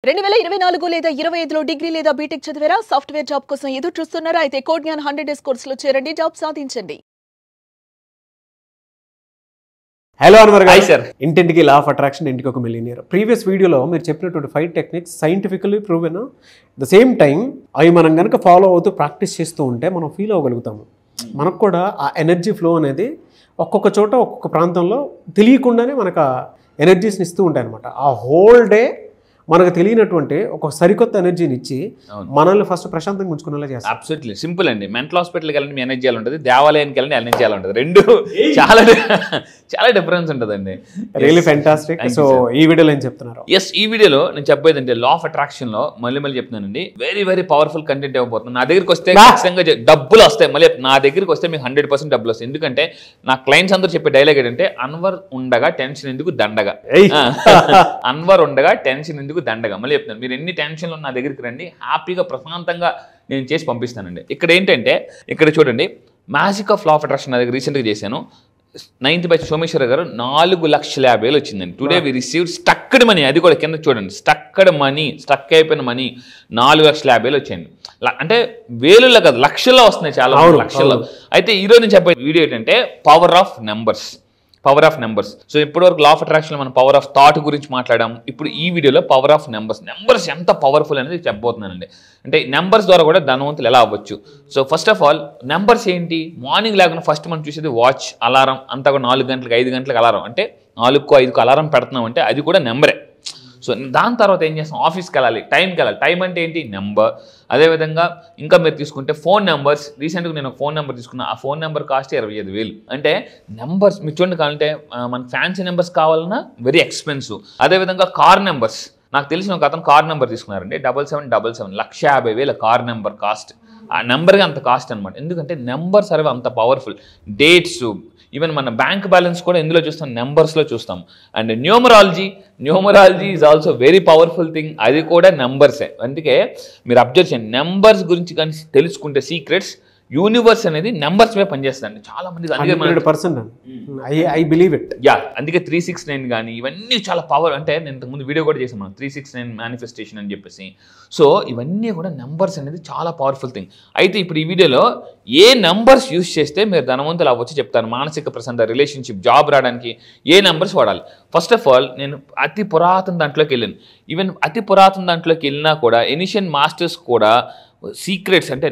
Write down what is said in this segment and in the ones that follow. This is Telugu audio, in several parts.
2024 లేదా 25లో డిగ్రీ లేదా బీటెక్ చదివారా? సాఫ్ట్వేర్ జాబ్ కోసం ఎదురు చూస్తున్నారా? అయితే కోడ్ జ్ఞాన్ 100 డేస్ కోర్సులో చేరండి, జాబ్ సాధించండి. హలో అన్వర్ గారు, సార్ ఇంటింటికి లా ఆఫ్ అట్రాక్షన్, ఇంటికి ఒక మిలియనియర్. ప్రీవియస్ వీడియోలో మీరు చెప్పినటువంటి 5 techniques scientifically proven. The same time అవి మనం కనుక ఫాలో అవుతూ ప్రాక్టీస్ చేస్తూ ఉంటే మనం ఫీల్ అవ్వగలుగుతాము. మనకు కూడా ఆ ఎనర్జీ ఫ్లో అనేది ఒక్కొక్క చోట ఒక్కొక్క ప్రాంతంలో తెలియకుండానే మనకు ఆ ఎనర్జీస్ని ఇస్తూ ఉంటాయి అనమాట. ఆ హోల్ డే మనకు తెలియనటువంటి ఒక సరికొత్త ఎనర్జీని ఇచ్చి మనల్ని ఫస్ట్ ప్రశాంతంగా ఉంచుకునేలా చేస్తాం. అబ్సల్యూట్లీ సింపుల్ అండి. మెంటల్ హాస్పిటల్కి వెళ్ళండి, మీ ఎనర్జీ ఉంటుంది. దేవాలయానికి వెళ్ళండి, ఎనర్జీ ఉంటుంది. రెండు చాలా చాలా డిఫరెన్స్ ఉంటుందండి. Really fantastic. సో ఈ వీడియోలో ఏం చెప్తున్నారు? ఈ వీడియోలో నేను చెప్పేది అంటే లా ఆఫ్ అట్రాక్షన్ లో మళ్ళీ చెప్తున్నానండి. వెరీ వెరీ పవర్ఫుల్ కంటెంట్ ఇవ్వబోతున్నాను. నా దగ్గరికి వస్తే ఖచ్చితంగా డబ్బులు వస్తాయి. మళ్ళీ నా దగ్గరికి వస్తే మీకు 100% డబ్బులు వస్తాయి. ఎందుకంటే నా క్లయింట్స్ అందరూ చెప్పే డైలాగ్ ఏంటంటే, అన్వర్ ఉండగా టెన్షన్ ఎందుకు దండగా, అన్వర్ ఉండగా టెన్షన్ ఎందుకు దండగా. మళ్ళీ చెప్తాను, మీరు ఎన్ని టెన్షన్లు నా దగ్గరికి రండి, హ్యాపీగా ప్రశాంతంగా నేను చేసి పంపిస్తానండి. ఇక్కడ ఏంటంటే, ఇక్కడ చూడండి, magic of law of attraction నా దగ్గర రీసెంట్గా చేశాను. 9th బ్యాచ్ సోమేశ్వర గారు 4,50,000 వచ్చిందండి. Today we received stucked money. అది కూడా కింద చూడండి, స్టక్డ్ మనీ, స్టక్ అయిపోయిన మనీ 4,50,000 వచ్చాయండి. అంటే వేలుల్లో కాదు, లక్షల్లో వస్తున్నాయి, చాలా లక్షల్లో. అయితే ఈరోజు నేను చెప్పే వీడియో ఏంటంటే power of numbers. Power of numbers. So ఇప్పటివరకు లా ఆఫ్ అట్రాక్షన్ మనం పవర్ ఆఫ్ థాట్ గురించి మాట్లాడాం. ఇప్పుడు ఈ వీడియోలో పవర్ ఆఫ్ నెంబర్స్. నెంబర్స్ ఎంత పవర్ఫుల్ అనేది చెప్పబోతున్నానండి. అంటే నెంబర్స్ ద్వారా కూడా ధనవంతులు ఎలా అవ్వచ్చు. So first of all numbers ఏంటి? మార్నింగ్ లేకుండా ఫస్ట్ మనం చూసేది వాచ్, అలారం. అంతా కూడా 4 గంటలకు 5 గంటలకు అలారం. అంటే 4కో 5కో అలారం పెడుతున్నాం అంటే అది కూడా నెంబరే. సో దాని తర్వాత ఏం చేస్తాం? ఆఫీస్కి వెళ్ళాలి, టైంకి వెళ్ళాలి. టైం అంటే ఏంటి? నెంబర్. అదేవిధంగా ఇంకా మీరు తీసుకుంటే ఫోన్ నెంబర్స్. రీసెంట్గా నేను ఒక ఫోన్ నెంబర్ తీసుకున్నా. ఆ ఫోన్ నెంబర్ కాస్ట్ 25,000. అంటే నెంబర్స్ మీరు చూడండి. కావాలంటే మనకు ఫ్యాన్సీ నెంబర్స్ కావాలన్నా వెరీ ఎక్స్పెన్సివ్. అదేవిధంగా కార్ నెంబర్స్. నాకు తెలిసిన ఒక అతను కార్ నెంబర్ తీసుకున్నారండి, 7777, 1,50,000 కార్ నెంబర్ కాస్ట్. ఆ నెంబర్గా అంత కాస్ట్ అనమాట. ఎందుకంటే నెంబర్స్ అనేవి అంత పవర్ఫుల్. డేట్స్, ఈవెన్ మన బ్యాంక్ బ్యాలెన్స్ కూడా ఎందులో చూస్తాం? నెంబర్స్లో చూస్తాం. And numerology is also very powerful thing. అది కూడా నెంబర్సే. అందుకే మీరు అబ్జర్వ్ చేయండి, నెంబర్స్ గురించి కానీ తెలుసుకుంటే సీక్రెట్స్, యూనివర్స్ అనేది నెంబర్స్ మీద పనిచేస్తుంది. చాలా మందికి ఐ బిలీవ్ ఇట్. అందుకే 369 కానీ ఇవన్నీ చాలా పవర్. అంటే నేను ఇంతకుముందు వీడియో కూడా చేసాను మనం, 369 మేనిఫెస్టేషన్ అని చెప్పేసి. సో ఇవన్నీ కూడా నెంబర్స్ అనేది చాలా పవర్ఫుల్ థింగ్. అయితే ఇప్పుడు ఈ వీడియోలో ఏ నెంబర్స్ యూజ్ చేస్తే మీరు ధనవంతులు అవ్వచ్చు చెప్తాను. మానసిక ప్రశాంతత, రిలేషన్షిప్, జాబ్ రావడానికి ఏ నెంబర్స్ వాడాలి. ఫస్ట్ ఆఫ్ ఆల్ నేను అతి పురాతన దాంట్లోకి వెళ్ళాను. ఈవెన్ అతి పురాతన దాంట్లోకి వెళ్ళినా కూడా ఎనిషియన్ మాస్టర్స్ కూడా సీక్రెట్స్ అంటే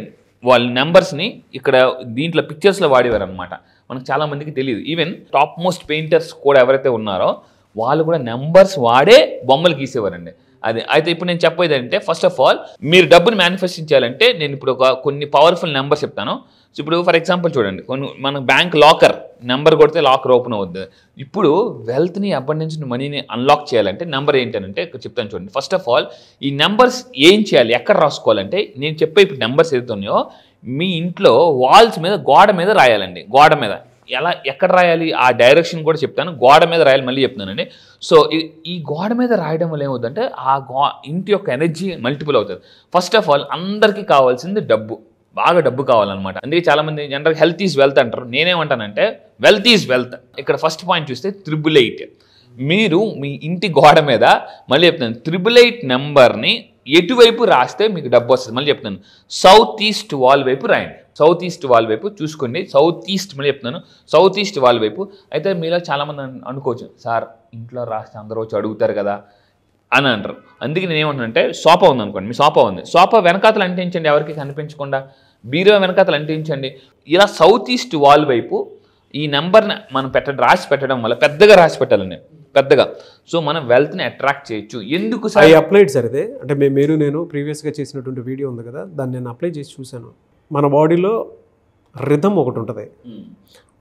వాళ్ళ నెంబర్స్ని ఇక్కడ దీంట్లో పిక్చర్స్లో వాడేవారు అనమాట. మనకు చాలా మందికి తెలియదు. ఈవెన్ టాప్ మోస్ట్ పెయింటర్స్ కూడా ఎవరైతే ఉన్నారో వాళ్ళు కూడా నెంబర్స్ వాడే బొమ్మలు గీసేవారండి. అది అయితే ఇప్పుడు నేను చెప్పేది అంటే, ఫస్ట్ ఆఫ్ ఆల్ మీరు డబ్బుని మేనిఫెస్ట్ చేయాలంటే నేను ఇప్పుడు కొన్ని పవర్ఫుల్ నెంబర్స్ చెప్తాను. సో ఇప్పుడు ఫర్ ఎగ్జాంపుల్ చూడండి, మన బ్యాంక్ లాకర్ నెంబర్ కొడితే లాకర్ ఓపెన్ అవుద్ది. ఇప్పుడు వెల్త్ని, అబండెన్స్, మనీని అన్లాక్ చేయాలంటే నెంబర్ ఏంటంటే చెప్తాను చూడండి. ఫస్ట్ ఆఫ్ ఆల్ ఈ నెంబర్స్ ఏం చేయాలి, ఎక్కడ రాసుకోవాలంటే నేను చెప్పే ఇప్పుడు నెంబర్స్ ఏదైతున్నాయో మీ ఇంట్లో వాల్స్ మీద, గోడ మీద రాయాలండి. గోడ మీద ఎక్కడ రాయాలి ఆ డైరెక్షన్ కూడా చెప్తాను. గోడ మీద రాయాలి, మళ్ళీ చెప్తానండి. సో ఈ గోడ మీద రాయడం వల్ల ఏమవుతుందంటే ఆ ఇంటి యొక్క ఎనర్జీ మల్టిపుల్ అవుతుంది. ఫస్ట్ ఆఫ్ ఆల్ అందరికీ కావాల్సింది డబ్బు, బాగా డబ్బు కావాలన్నమాట. అందుకే చాలా మంది జనరల్ హెల్త్ ఈజ్ వెల్త్ అంటారు. నేనేమంటానంటే వెల్త్ ఈజ్ వెల్త్. ఇక్కడ ఫస్ట్ పాయింట్ చూస్తే 888. మీరు మీ ఇంటి గోడ మీద, మళ్ళీ చెప్తాను, 888 నెంబర్ని ఎటువైపు రాస్తే మీకు డబ్బు వస్తుంది. మళ్ళీ చెప్తాను, సౌత్ ఈస్ట్ వాల్ వైపు రాయండి. సౌత్ ఈస్ట్ వాల్ వైపు చూసుకోండి. సౌత్ ఈస్ట్, మళ్ళీ చెప్తున్నాను, సౌత్ ఈస్ట్ వాల్ వైపు. అయితే మీలో చాలామంది అనుకోవచ్చు, సార్ ఇంట్లో రాస్తే అందరూ వచ్చి అడుగుతారు కదా అని అంటారు. అందుకే నేను ఏమంటానంటే, సోఫా ఉంది అనుకోండి, మీ సోఫా ఉంది, సోఫా వెనకాతలు అంటించండి, ఎవరికి కనిపించకుండా. బీరో వెనకాతలు అంటించండి. ఇలా సౌత్ ఈస్ట్ వాల్ వైపు ఈ నెంబర్ని మనం రాసి పెట్టడం వల్ల, పెద్దగా రాసి పెట్టాలండి, పెద్దగా. సో మనం వెల్త్ని అట్రాక్ట్ చేయొచ్చు. ఎందుకు సార్? I applied sir. ఇదే అంటే నేను ప్రీవియస్గా చేసినటువంటి వీడియో ఉంది కదా, దాన్ని నేను అప్లై చేసి చూశాను. మన బాడీలో రిథం ఒకటి ఉంటుంది.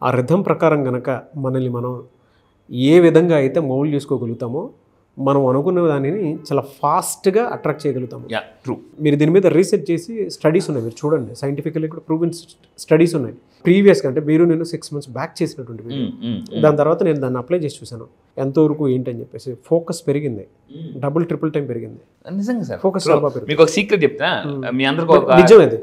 ఆ రిథం ప్రకారం కనుక మనల్ని మనం ఏ విధంగా అయితే మౌల్డ్ చేసుకోగలుగుతామో మనం అనుకున్న దానిని చాలా ఫాస్ట్గా అట్రాక్ట్ చేయగలుగుతాము. ట్రూ. మీరు దీని మీద రీసెర్చ్ చేసి స్టడీస్ ఉన్నాయి, మీరు చూడండి. సైంటిఫికల్లీ కూడా ప్రూవెన్ స్టడీస్ ఉన్నాయి. ప్రీవియస్గా అంటే నేను 6 months బ్యాక్ చేసినటువంటి వీడియో. దాని తర్వాత నేను దాన్ని అప్లై చేసి చూశాను ఎంతవరకు ఏంటని చెప్పేసి. ఫోకస్ పెరిగింది, డబుల్ ట్రిపుల్ టైం పెరిగింది. నిజంగా సార్, ఫోకస్ మీకు ఒక సీక్రెట్ చెప్తా. మీ అందరికీ నిజం అది.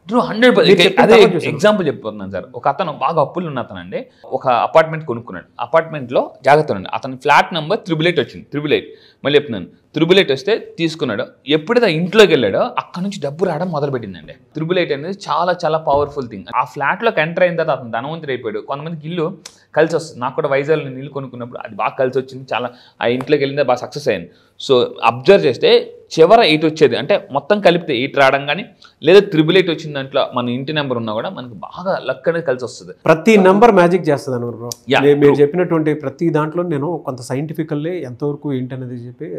ట్రూ 100%. అదే ఎగ్జాంపుల్ చెప్పుతున్నాను సార్. ఒక అతను బాగా అప్పులు ఉన్న అతను అండి ఒక అపార్ట్మెంట్ కొనుక్కున్నాడు. అపార్ట్మెంట్లో జాగ్రత్త అండి, అతని ఫ్లాట్ నెంబర్ 888 వచ్చింది. 888 మళ్ళీ చెప్తున్నాను 888 వస్తే తీసుకున్నాడు. ఎప్పుడైతే ఇంట్లోకి వెళ్ళాడో అక్కడ నుంచి డబ్బు రావడం మొదలుపెట్టిందండి. 888 అనేది చాలా చాలా పవర్ఫుల్ థింగ్. ఆ ఫ్లాట్లోకి ఎంటర్ అయిన తర్వాత అతను ధనవంతుడు అయిపోయాడు. కొంతమందికి ఇల్లు కలిసి వస్తుంది. నాకు కూడా వైజాగ్లో నేను ఇల్లు కొనుక్కున్నప్పుడు అది బాగా కలిసి వచ్చింది. చాలా ఆ ఇంట్లోకి వెళ్ళిందే బాగా సక్సెస్ అయ్యింది. సో అబ్జర్వ్ చేస్తే చివర 8 వచ్చేది, అంటే మొత్తం కలిపితే 8 రావడం కానీ లేదా 888 వచ్చిన దాంట్లో మన ఇంటి నెంబర్ ఉన్నా కూడా మనకు బాగా లక్ అనేది కలిసి వస్తుంది. ప్రతి నెంబర్ మ్యాజిక్ చేస్తుంది అన్నమాట బ్రో. మీరు చెప్పినటువంటి ప్రతి దాంట్లో నేను కొంత సైంటిఫికల్లీ ఎంతవరకు ఏంటి అనేది చెప్పి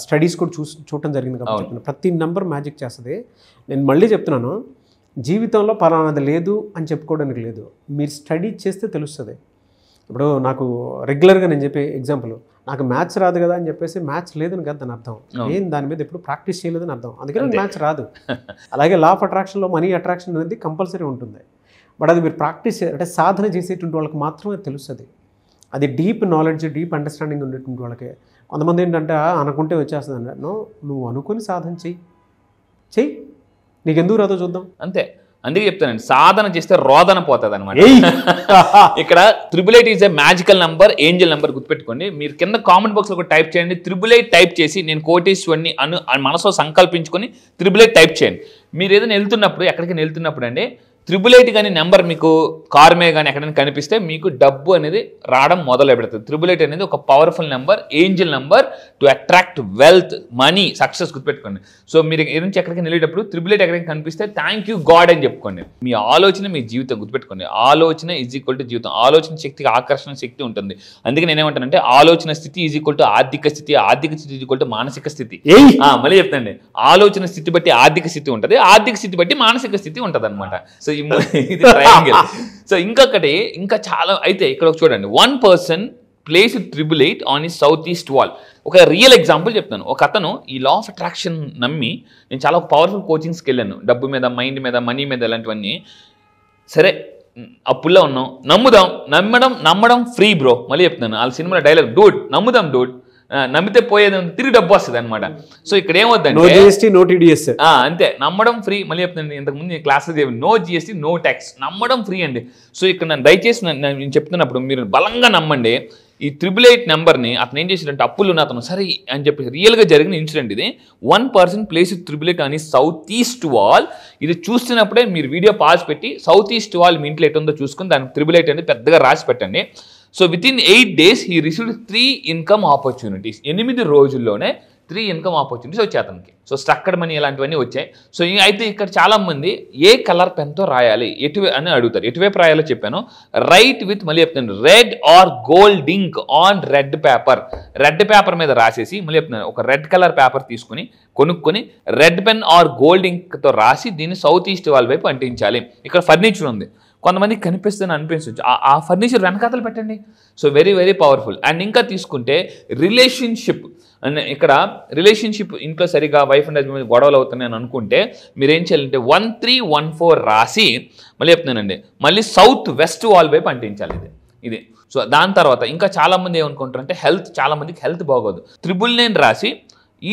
స్టడీస్ కూడా చూడటం జరిగింది కాబట్టి ప్రతి నెంబర్ మ్యాజిక్ చేస్తుంది. నేను మళ్ళీ చెప్తున్నాను, జీవితంలో పలానాది లేదు అని చెప్పుకోవడానికి లేదు, మీరు స్టడీ చేస్తే తెలుస్తుంది. ఇప్పుడు నాకు రెగ్యులర్గా నేను చెప్పే ఎగ్జాంపుల్, నాకు మ్యాథ్స్ రాదు కదా అని చెప్పేసి మ్యాథ్స్ లేదని కదా దాని అర్థం. నేను దాని మీద ఎప్పుడు ప్రాక్టీస్ చేయలేదని అర్థం, అందుకని మ్యాథ్స్ రాదు. అలాగే లా ఆఫ్ అట్రాక్షన్లో మనీ అట్రాక్షన్ అనేది కంపల్సరీ ఉంటుంది. బట్ అది మీరు ప్రాక్టీస్ అంటే సాధన చేసేటువంటి వాళ్ళకి మాత్రమే తెలుస్తుంది. అది డీప్ నాలెడ్జ్, డీప్ అండర్స్టాండింగ్ ఉండేటువంటి వాళ్ళకే. కొంతమంది ఏంటంటే అనుకుంటే వచ్చేస్తుంది అంటే, నువ్వు అనుకుని సాధన చెయ్యి, నీకు ఎందుకు రాదో చూద్దాం అంతే. అందుకే చెప్తానండి, సాధన చేస్తే రోదన పోతుంది అనమాట. ఇక్కడ 888 is a magical number, Angel number గుర్తుపెట్టుకోండి. మీరు కింద కామెంట్ బాక్స్లో కూడా టైప్ చేయండి. 888 టైప్ చేసి నేను కోటేశ్వరిని మనసులో సంకల్పించుకొని 888 టైప్ చేయండి. మీరు ఏదైనా వెళ్తున్నప్పుడు, ఎక్కడికైనా వెళ్తున్నప్పుడు అండి 888 కానీ నెంబర్ మీకు కార్ మీద కానీ ఎక్కడైనా కనిపిస్తే మీకు డబ్బు అనేది రావడం మొదలు పెడుతుంది. 888 అనేది ఒక powerful number, Angel number to attract wealth, money, success గుర్తుపెట్టుకోండి. సో మీరు ఏదైనా ఎక్కడికైనా వెళ్ళేటప్పుడు 888 ఎక్కడికైనా కనిపిస్తే థ్యాంక్ యూ గాడ్ అని చెప్పుకోండి. మీ ఆలోచన మీ జీవితం గుర్తుపెట్టుకోండి. ఆలోచన ఈజ్ ఈక్వల్ టు జీవితం. ఆలోచన శక్తికి ఆకర్షణ శక్తి ఉంటుంది. అందుకే నేనేమంటానంటే ఆలోచన స్థితి ఈజ్ ఈక్వల్ టు ఆర్థిక స్థితి, ఆర్థిక స్థితి ఈజ్ ఈక్వల్ టు మానసిక స్థితి. మళ్ళీ చెప్తాండి, ఆలోచన స్థితి బట్టి ఆర్థిక స్థితి ఉంటుంది, ఆర్థిక స్థితి బట్టి మానసిక స్థితి ఉంటుంది అనమాట. సో ఇది ట్రయాంగిల్. సో ఇంకొకటి ఇంకా చాలా అయితే ఇక్కడ చూడండి, 1 person place 888 on his south east wall. ఒక రియల్ ఎగ్జాంపుల్ చెప్తాను. ఒక అతను ఈ లా ఆఫ్ అట్రాక్షన్ నమ్మి, నేను చాలా పవర్ఫుల్ కోచింగ్స్కి వెళ్ళాను, డబ్బు మీద, మైండ్ మీద, మనీ మీద, ఇలాంటివన్నీ. సరే అప్పుల్లో ఉన్నాం, నమ్మడం ఫ్రీ బ్రో. మళ్ళీ చెప్తాను, వాళ్ళ సినిమాలో డైలాగ్, డూడ్ నమ్ముదాం డూడ్, నమ్మితే పోయేది తిరిగి డబ్బు వస్తుంది అనమాట. సో ఇక్కడ ఏమవుతుందంటే అంతే, నమ్మడం ఫ్రీ. మళ్ళీ చెప్తాను, ఇంతకుముందు classes no GST no tax, నమ్మడం ఫ్రీ అండి. సో ఇక్కడ నేను దయచేసి నేను చెప్తున్నప్పుడు మీరు బలంగా నమ్మండి. ఈ 888 నెంబర్ని అతను ఏం చేసినట్టు, అప్పులు ఉన్న అతను సరే అని చెప్పి రియల్గా జరిగిన ఇన్సిడెంట్ ఇది. 1 person ప్లేస్ 888 అని సౌత్ ఈస్ట్ వాల్. ఇది చూస్తున్నప్పుడే మీరు వీడియో పాజ్ పెట్టి సౌత్ ఈస్ట్ వాల్ మీ ఇంట్లో ఎటుందో చూసుకుని దానికి 888 అనేది పెద్దగా రాసి పెట్టండి. So with in 8 days he received 3 income opportunities. 8 రోజుల్లోనే 3 income ఆపర్చునిటీస్ వచ్చాయి అతనికి. సో స్ట్రక్చర్డ్ మనీ ఇలాంటివన్నీ వచ్చాయి. సో అయితే ఇక్కడ చాలా మంది ఏ కలర్ పెన్తో రాయాలి అని అడుగుతారు. ఎటువైపు రాయాలో చెప్పాను. రైట్ విత్, మళ్ళీ చెప్తాను, red or gold ink on red paper. Red paper మీద రాసేసి, మళ్ళీ చెప్తున్నాను, ఒక రెడ్ కలర్ పేపర్ తీసుకుని కొనుక్కొని రెడ్ పెన్ ఆర్ గోల్డ్ ఇంక్తో రాసి దీన్ని సౌత్ ఈస్ట్ వాల్ వైపు అంటించాలి. ఇక్కడ ఫర్నిచర్ ఉంది, కొంతమందికి కనిపిస్తుందని అనిపించవచ్చు, ఆ ఫర్నిచర్ వెనకాతలు పెట్టండి. So very very powerful. And ఇంకా తీసుకుంటే రిలేషన్షిప్, అండ్ ఇక్కడ రిలేషన్షిప్ ఇంట్లో సరిగా వైఫ్ అండ్ హస్బెండ్ గొడవలు అవుతున్నాయని అనుకుంటే మీరు ఏం చేయాలంటే 1314 రాసి, మళ్ళీ చెప్తున్నానండి, మళ్ళీ సౌత్ వెస్ట్ వాల్ వైపు అంటించాలి ఇది. సో దాని తర్వాత ఇంకా చాలామంది ఏమనుకుంటారంటే చాలామందికి హెల్త్ బాగోదు. 999 రాసి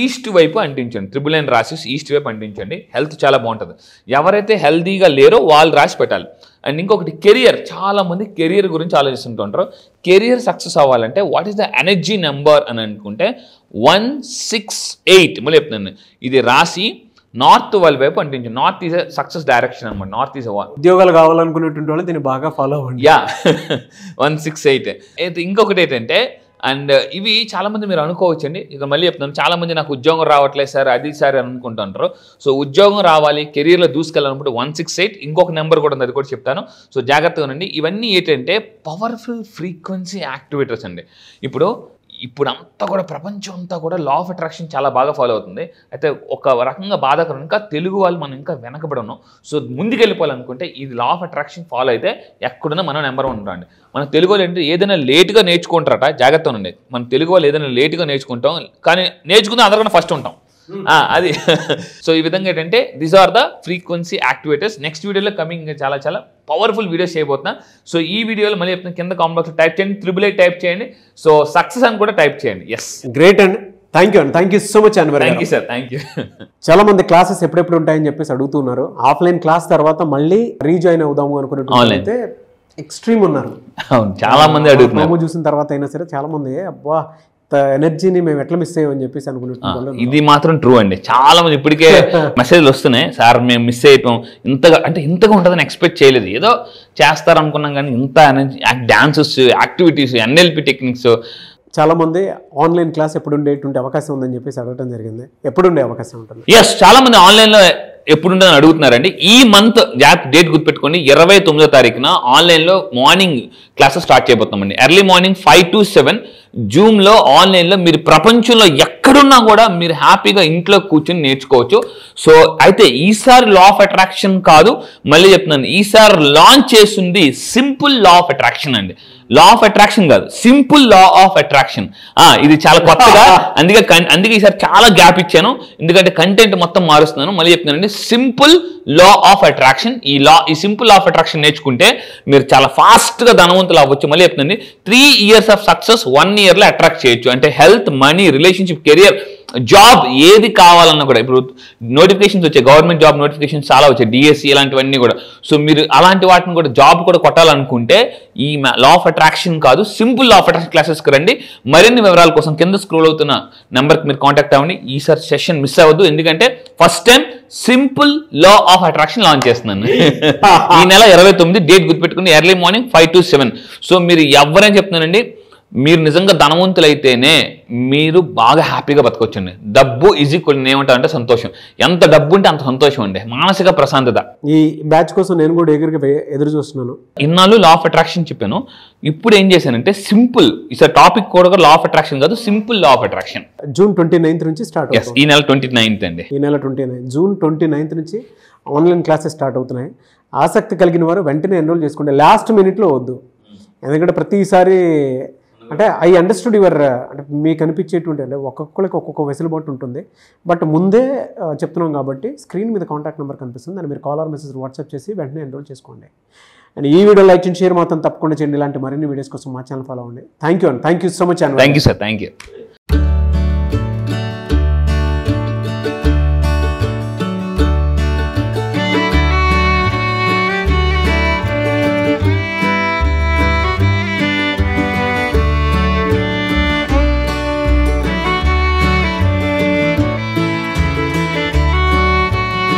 ఈస్ట్ వైపు అంటించండి. 999 రాసి ఈస్ట్ వైపు అంటించండి, హెల్త్ చాలా బాగుంటుంది. ఎవరైతే హెల్తీగా లేరో వాళ్ళు రాసి పెట్టాలి. అండ్ ఇంకొకటి కెరియర్, చాలామంది కెరియర్ గురించి ఆలోచిస్తుంటారు. కెరియర్ సక్సెస్ అవ్వాలంటే what is the energy number అని అనుకుంటే 168, మళ్ళీ చెప్తున్నాను, ఇది రాసి నార్త్ వాల్ వైపు అంటించండి. నార్త్ ఈజ్ సక్సెస్ డైరెక్షన్ అనమాట. నార్త్ ఈజ్ ఉద్యోగాలు కావాలనుకునేటువంటి వాళ్ళు దీన్ని బాగా ఫాలో అవ్వండి. 168. అయితే ఇంకొకటి ఏంటంటే, అండ్ ఇవి చాలామంది మీరు అనుకోవచ్చండి, ఇక మళ్ళీ చెప్తున్నాను, చాలామంది నాకు ఉద్యోగం రావట్లేదు సార్, అది సార్ అని అనుకుంటుంటారు. సో ఉద్యోగం రావాలి, కెరీర్లో దూసుకెళ్ళాలనుకుంటే 168. ఇంకొక నెంబర్ కూడా ఉంది, అది కూడా చెప్తాను. సో జాగ్రత్తగా ఉండండి. ఇవన్నీ ఏంటంటే పవర్ఫుల్ ఫ్రీక్వెన్సీ యాక్టివేటర్స్ అండి. ఇప్పుడు అంతా కూడా ప్రపంచం అంతా కూడా లా ఆఫ్ అట్రాక్షన్ చాలా బాగా ఫాలో అవుతుంది. అయితే ఒక రకంగా బాధాకరం, ఇంకా తెలుగు వాళ్ళు మనం ఇంకా వెనకబడి ఉన్నాం. సో ముందుకు వెళ్ళిపోవాలనుకుంటే ఇది లా ఆఫ్ అట్రాక్షన్ ఫాలో అయితే ఎక్కడున్నా మనం నెంబర్ 1 ఉంటామండి. మన తెలుగు వాళ్ళు ఏంటి, ఏదైనా లేట్గా నేర్చుకుంటారట, జాగ్రత్తగా ఉండండి. మన తెలుగు వాళ్ళు ఏదైనా లేట్గా నేర్చుకుంటాం, కానీ నేర్చుకుంటే అందరికన్నా ఫస్ట్ ఉంటాం, అది. సో ఈ విధంగా ఏంటంటే these are the frequency activators. Next వీడియోలో కమింగ్ చాలా చాలా పవర్ఫుల్ వీడియోస్ చేయబోతున్నా. సో ఈ వీడియోలో మళ్ళీ చెప్తున్నా, కింద కామెంట్ బాక్స్లో టైప్ చేయండి, 888 టైప్ చేయండి. సో సక్సెస్ అని కూడా టైప్ చేయండి. ఎస్, గ్రేట్ అండి. థ్యాంక్ యూ అండి, thank you so much Anwar. Thank you sir, thank you. చాలా మంది క్లాసెస్ ఎప్పుడెప్పుడు ఉంటాయని చెప్పేసి అడుగుతున్నారు. ఆఫ్లైన్ క్లాస్ తర్వాత మళ్ళీ రీజాయిన్ అవుదాము అనుకున్నట్టు ఎక్స్ట్రీమ్ ఉన్నారు. అవును, చాలా మంది అడుగుతున్నారు. చూసిన తర్వాత అయినా సరే చాలా మంది అబ్బా ఎనర్జీని మేము ఎట్లా మిస్ అయ్యామని చెప్పేసి అనుకున్నట్టు. ఇది మాత్రం ట్రూ అండి. చాలా మంది ఇప్పటికే మెసేజ్లు వస్తున్నాయి, సార్ మేము మిస్ అయిపోయాం, ఇంతగా ఉంటుందని ఎక్స్పెక్ట్ చేయలేదు, ఏదో చేస్తారనుకున్నాం కానీ ఇంత energy, dances, activities, NLP techniques. చాలా మంది ఆన్లైన్ క్లాస్ ఎప్పుడు ఉండేటువంటి అవకాశం ఉందని చెప్పేసి అడగడం జరిగింది. ఎప్పుడు ఉండే అవకాశం ఉంటుంది? ఎస్, చాలా మంది ఆన్లైన్లో ఎప్పుడు ఉంటుందని అడుగుతున్నారండి. ఈ మంత్ డేట్ గుర్తుపెట్టుకోండి, 29వ తారీఖున ఆన్లైన్లో మార్నింగ్ క్లాసెస్ స్టార్ట్ చేయబోతున్నామండి. ఎర్లీ మార్నింగ్ 5 to 7 జూమ్లో ఆన్లైన్లో మీరు ప్రపంచంలో ఎక్కడున్నా కూడా మీరు హ్యాపీగా ఇంట్లో కూర్చొని నేర్చుకోవచ్చు. సో అయితే ఈసారి లా ఆఫ్ అట్రాక్షన్ కాదు, మళ్ళీ చెప్తున్నాను, ఈసారి లాంచ్ చేస్తుంది సింపుల్ లా ఆఫ్ అట్రాక్షన్ అండి. లా ఆఫ్ అట్రాక్షన్ కాదు, సింపుల్ లా ఆఫ్ అట్రాక్షన్. ఇది చాలా కొత్తగా, అందుకే ఈసారి చాలా గ్యాప్ ఇచ్చాను, ఎందుకంటే కంటెంట్ మొత్తం మారుస్తున్నాను. మళ్ళీ చెప్తున్నానండి, సింపుల్ లా ఆఫ్ అట్రాక్షన్. ఈ సింపుల్ లా ఆఫ్ అట్రాక్షన్ నేర్చుకుంటే మీరు చాలా ఫాస్ట్గా ధనవంతులు అవ్వచ్చు. మళ్ళీ చెప్తున్నాండి, 3 years ఆఫ్ సక్సెస్ 1 yearలో అట్రాక్ట్ చేయొచ్చు. అంటే health, money, relationship, career, job ఏది కావాలన్నా కూడా. ఇప్పుడు నోటిఫికేషన్స్ వచ్చాయి, గవర్నమెంట్ జాబ్ నోటిఫికేషన్స్ చాలా వచ్చాయి, డిఎస్సి ఇలాంటివన్నీ కూడా. సో మీరు అలాంటి వాటిని కూడా జాబ్ కూడా కొట్టాలనుకుంటే ఈ లా ఆఫ్ అట్రాక్షన్ కాదు, సింపుల్ లా ఆఫ్ అట్రాక్షన్ క్లాసెస్కి రండి. మరిన్ని వివరాల కోసం కింద స్క్రోల్ అవుతున్న నెంబర్కి మీరు కాంటాక్ట్ అవ్వండి. ఈసారి సెషన్ మిస్ అవ్వద్దు, ఎందుకంటే first time simple law of attraction launch చేస్తున్నాను. ఈ నెల 29 డేట్ గుర్తుపెట్టుకుని, ఎర్లీ మార్నింగ్ 5 to 7. సో మీరు ఎవరైనా చెప్తున్నానండి, మీరు నిజంగా ధనవంతులైతేనే మీరు బాగా హ్యాపీగా బతకొచ్చండి. డబ్బు ఈజ్ ఈక్వల్, ఏమంటారంటే సంతోషం. ఎంత డబ్బు ఉంటే అంత సంతోషం అండి, మానసిక ప్రశాంతత. ఈ బ్యాచ్ కోసం నేను కూడా ఎదురు చూస్తున్నాను. ఇన్నాళ్ళు లా ఆఫ్ అట్రాక్షన్ చెప్పాను, ఇప్పుడు ఏం చేశానంటే సింపుల్, ఈసారి టాపిక్ కూడా లా ఆఫ్ అట్రాక్షన్ కాదు, simple law of attraction. June 29th నుంచి స్టార్ట్ అవుతుంది. ఈ నెల 29th అండి. ఈ నెల 29 జూన్ 29th నుంచి ఆన్లైన్ క్లాసెస్ స్టార్ట్ అవుతున్నాయి. ఆసక్తి కలిగిన వారు వెంటనే ఎన్రోల్ చేసుకోండి, లాస్ట్ మినిట్లో వద్దు. ఎందుకంటే ప్రతిసారి అంటే ఐ అండర్స్టూడ్ యువర్, అంటే మీకు అనిపించేటువంటి, అంటే ఒక్కొక్కరికి ఒక్కొక్క వెసులుబాటు ఉంటుంది. బట్ ముందే చెప్తున్నాం కాబట్టి స్క్రీన్ మీద కాంటాక్ట్ నెంబర్ కనిపిస్తుంది, దాన్ని మీరు కాల్ ఆర్ మెసేజ్ వాట్సాప్ చేసి వెంటనే ఎన్రోల్ చేసుకోండి. అండ్ ఈ వీడియో లైక్ చేయండి, షేర్ మాత్రం తప్పకుండా చేయండి. ఇలాంటి మరిన్ని వీడియోస్ కోసం మా ఛానల్ ఫాలో అవ్వండి. థ్యాంక్ యూ అండి, thank you so much. Thank you sir, thank you.